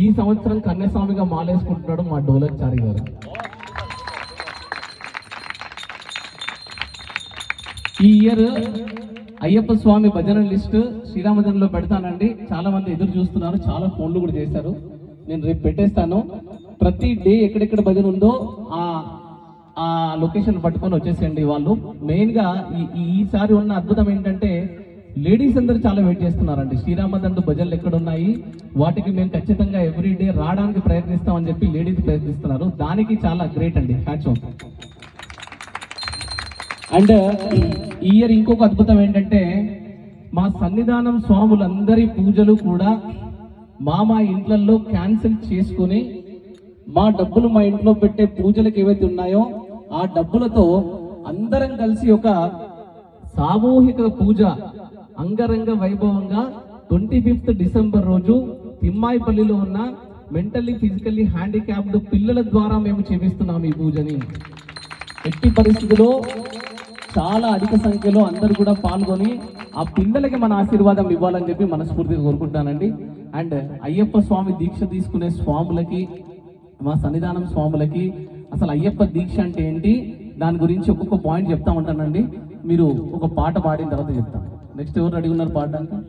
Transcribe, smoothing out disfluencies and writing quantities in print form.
ఈ సంవత్సరం కన్యాస్వామిగా మాలేసుకుంటున్నాడు మా డోలచారి గారు. ఈ ఇయర్ అయ్యప్ప స్వామి భజన లిస్ట్ శ్రీరామజనంలో పెడతానండి. చాలా మంది ఎదురు చూస్తున్నారు, చాలా ఫోన్లు కూడా చేశారు. నేను రేపు పెట్టేస్తాను. ప్రతి డే ఎక్కడెక్కడ భజన ఉందో ఆ లొకేషన్ పట్టుకొని వచ్చేసేయండి. వాళ్ళు మెయిన్గా ఈసారి ఉన్న అద్భుతం ఏంటంటే లేడీస్ అందరూ చాలా వెయిట్ చేస్తున్నారండి. శ్రీరామదండు భజనలు ఎక్కడ ఉన్నాయి, వాటికి మేము ఖచ్చితంగా ఎవ్రీ డే రావడానికి ప్రయత్నిస్తామని చెప్పి లేడీస్ ప్రయత్నిస్తున్నారు. దానికి చాలా గ్రేట్ అండి, హ్యాట్స్ ఆఫ్. అండ్ ఈ ఇయర్ ఇంకొక అద్భుతం ఏంటంటే మా సన్నిధానం స్వాములందరి పూజలు కూడా మా ఇంట్లలో క్యాన్సిల్ చేసుకుని మా డబ్బులు మా ఇంట్లో పెట్టే పూజలకు ఏవైతే ఉన్నాయో ఆ డబ్బులతో అందరం కలిసి ఒక సామూహిక పూజ అంగరంగ వైభవంగా 25th డిసెంబర్ రోజు తిమ్మాయిపల్లిలో ఉన్న మెంటల్లీ ఫిజికల్లీ హ్యాండిక్యాప్డ్ పిల్లల ద్వారా మేము చేపిస్తున్నాం ఈ పూజని. ఎట్టి పరిస్థితిలో చాలా అధిక సంఖ్యలో అందరూ కూడా పాల్గొని ఆ పిల్లలకి మన ఆశీర్వాదం ఇవ్వాలని చెప్పి మనస్ఫూర్తిగా కోరుకుంటానండి. అండ్ అయ్యప్ప స్వామి దీక్ష తీసుకునే స్వాములకి, మా సన్నిధానం స్వాములకి అసలు అయ్యప్ప దీక్ష అంటే ఏంటి, దాని గురించి ఒక్కొక్క పాయింట్ చెప్తా ఉంటానండి. మీరు ఒక పాట పాడిన తర్వాత చెప్తాను. నెక్స్ట్ ఎవరు రెడీ ఉన్నారు పాడడానికి?